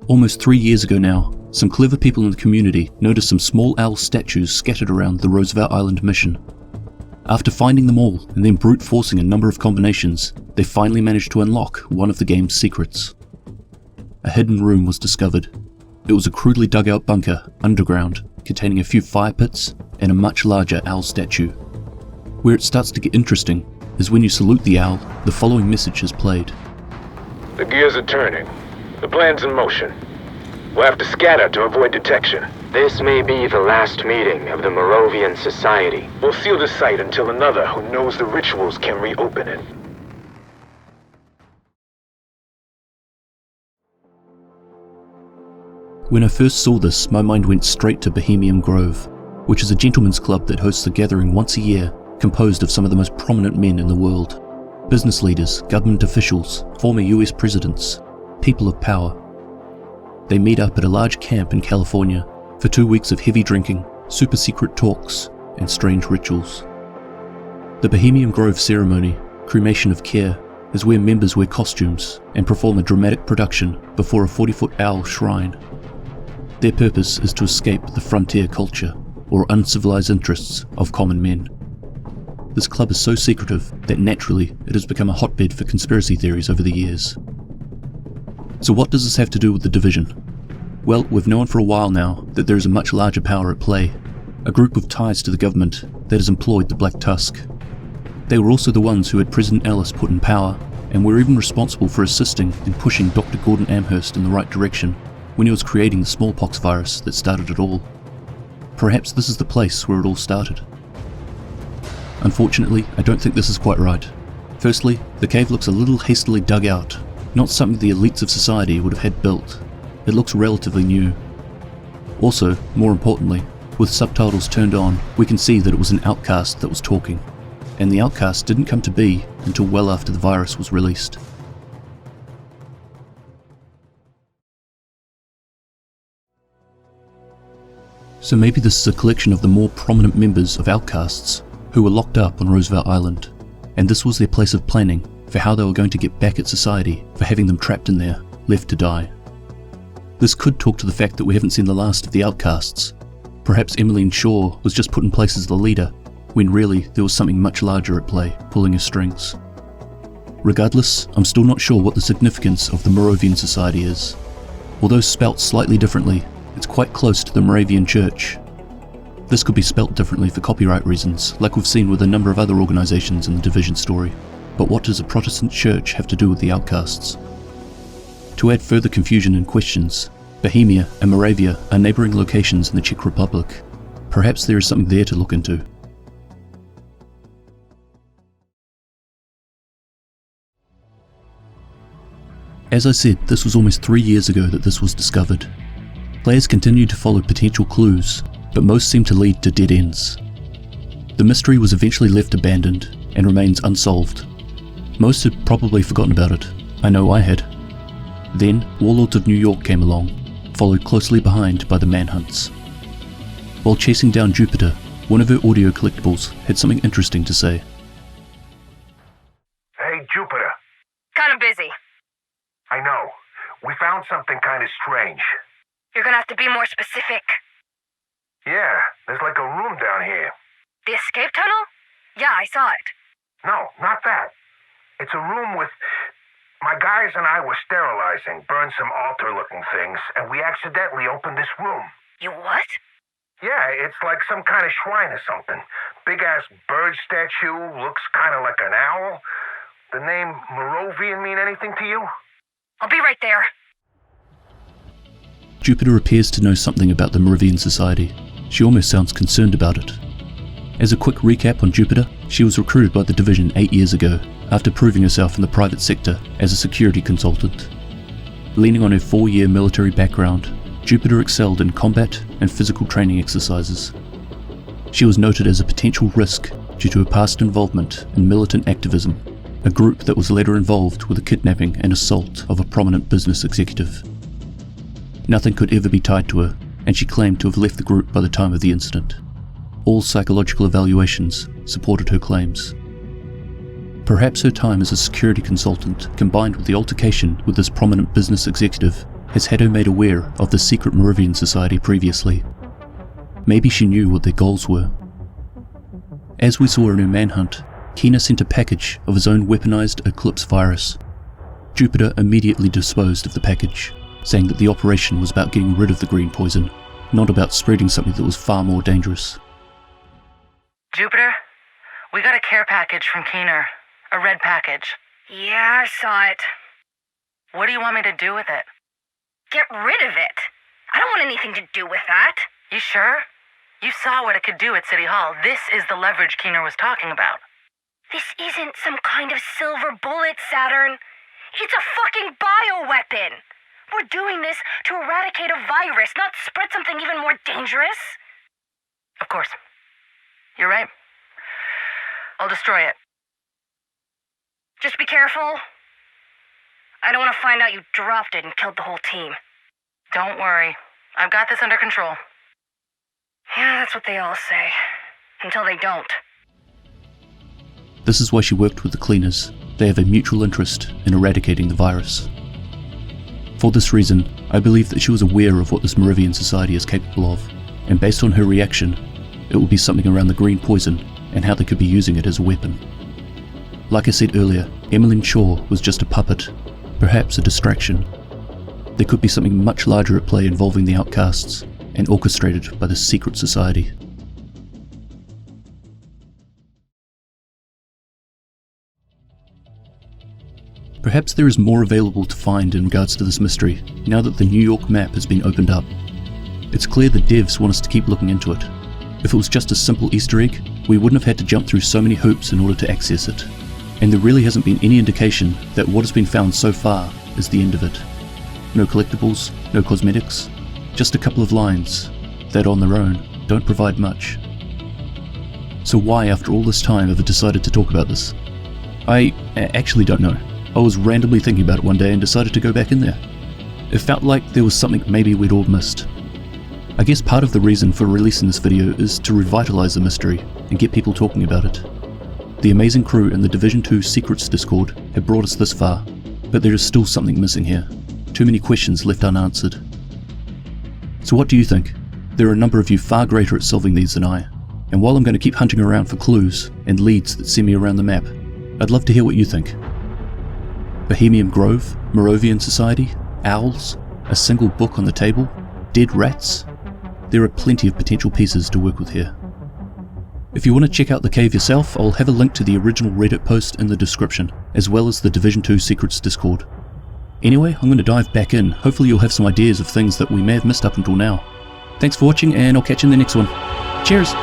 Almost 3 years ago now, some clever people in the community noticed some small owl statues scattered around the Roosevelt Island mission. After finding them all and then brute forcing a number of combinations, they finally managed to unlock one of the game's secrets. A hidden room was discovered. It was a crudely dug out bunker underground containing a few fire pits and a much larger owl statue. Where it starts to get interesting is when you salute the owl, the following message is played. The gears are turning. The plan's in motion. We'll have to scatter to avoid detection. This may be the last meeting of the Morovian Society. We'll seal the site until another who knows the rituals can reopen it. When I first saw this, my mind went straight to Bohemian Grove, which is a gentleman's club that hosts a gathering once a year composed of some of the most prominent men in the world. Business leaders, government officials, former US presidents, people of power. They meet up at a large camp in California for 2 weeks of heavy drinking, super secret talks, and strange rituals. The Bohemian Grove ceremony, cremation of care, is where members wear costumes and perform a dramatic production before a 40-foot owl shrine. Their purpose is to escape the frontier culture or uncivilized interests of common men. This club is so secretive that naturally it has become a hotbed for conspiracy theories over the years. So what does this have to do with the division? Well, we've known for a while now that there is a much larger power at play, a group with ties to the government that has employed the Black Tusk. They were also the ones who had President Ellis put in power, and were even responsible for assisting in pushing Dr. Gordon Amherst in the right direction when he was creating the smallpox virus that started it all. Perhaps this is the place where it all started. Unfortunately, I don't think this is quite right. Firstly, the cave looks a little hastily dug out, not something the elites of society would have had built. It looks relatively new. Also, more importantly, with subtitles turned on, we can see that it was an outcast that was talking, and the outcast didn't come to be until well after the virus was released. So maybe this is a collection of the more prominent members of outcasts who were locked up on Roosevelt Island, and this was their place of planning for how they were going to get back at society for having them trapped in there, left to die. This could talk to the fact that we haven't seen the last of the outcasts. Perhaps Emmeline Shaw was just put in place as the leader, when really there was something much larger at play, pulling her strings. Regardless, I'm still not sure what the significance of the Morovian Society is. Although spelt slightly differently, it's quite close to the Moravian Church. This could be spelt differently for copyright reasons, like we've seen with a number of other organisations in the Division story. But what does a Protestant church have to do with the outcasts? To add further confusion and questions, Bohemia and Moravia are neighbouring locations in the Czech Republic. Perhaps there is something there to look into. As I said, this was almost 3 years ago that this was discovered. Players continued to follow potential clues, but most seemed to lead to dead ends. The mystery was eventually left abandoned and remains unsolved. Most had probably forgotten about it. I know I had. Then, Warlords of New York came along, followed closely behind by the manhunts. While chasing down Jupiter, one of her audio collectibles had something interesting to say. Hey, Jupiter. Kinda busy. I know. We found something kinda strange. You're gonna have to be more specific. Yeah, there's like a room down here. The escape tunnel? Yeah, I saw it. No, not that. It's a room with... My guys and I were sterilizing, burned some altar-looking things, and we accidentally opened this room. You what? Yeah, it's like some kind of shrine or something. Big-ass bird statue, looks kind of like an owl. The name Morovian mean anything to you? I'll be right there. Jupiter appears to know something about the Morovian Society. She almost sounds concerned about it. As a quick recap on Jupiter, she was recruited by the Division 8 years ago, after proving herself in the private sector as a security consultant. Leaning on her 4-year military background, Jupiter excelled in combat and physical training exercises. She was noted as a potential risk due to her past involvement in militant activism, a group that was later involved with the kidnapping and assault of a prominent business executive. Nothing could ever be tied to her, and she claimed to have left the group by the time of the incident. All psychological evaluations supported her claims. Perhaps her time as a security consultant, combined with the altercation with this prominent business executive, has had her made aware of the secret Morovian Society previously. Maybe she knew what their goals were. As we saw in her manhunt, Keener sent a package of his own weaponized Eclipse virus. Jupiter immediately disposed of the package, saying that the operation was about getting rid of the green poison, not about spreading something that was far more dangerous. Jupiter, we got a care package from Keener. A red package. Yeah, I saw it. What do you want me to do with it? Get rid of it. I don't want anything to do with that. You sure? You saw what it could do at City Hall. This is the leverage Keener was talking about. This isn't some kind of silver bullet, Saturn. It's a fucking bioweapon. We're doing this to eradicate a virus, not spread something even more dangerous. Of course. You're right. I'll destroy it. Just be careful. I don't want to find out you dropped it and killed the whole team. Don't worry. I've got this under control. Yeah, that's what they all say. Until they don't. This is why she worked with the cleaners. They have a mutual interest in eradicating the virus. For this reason, I believe that she was aware of what this Morovian Society is capable of, and based on her reaction, it will be something around the green poison and how they could be using it as a weapon. Like I said earlier, Emmeline Shaw was just a puppet, perhaps a distraction. There could be something much larger at play involving the outcasts, and orchestrated by the secret society. Perhaps there is more available to find in regards to this mystery, now that the New York map has been opened up. It's clear the devs want us to keep looking into it. If it was just a simple Easter egg, we wouldn't have had to jump through so many hoops in order to access it. And there really hasn't been any indication that what has been found so far is the end of it. No collectibles, no cosmetics, just a couple of lines that on their own don't provide much. So why, after all this time, have I decided to talk about this? I actually don't know. I was randomly thinking about it one day and decided to go back in there. It felt like there was something maybe we'd all missed. I guess part of the reason for releasing this video is to revitalize the mystery and get people talking about it. The amazing crew in the Division 2 Secrets Discord have brought us this far, but there is still something missing here. Too many questions left unanswered. So what do you think? There are a number of you far greater at solving these than I, and while I'm going to keep hunting around for clues and leads that send me around the map, I'd love to hear what you think. Bohemian Grove, Morovian Society, owls, a single book on the table, dead rats. There are plenty of potential pieces to work with here. If you want to check out the cave yourself, I'll have a link to the original Reddit post in the description, as well as the Division 2 Secrets Discord. Anyway, I'm going to dive back in. Hopefully you'll have some ideas of things that we may have missed up until now. Thanks for watching, and I'll catch you in the next one. Cheers!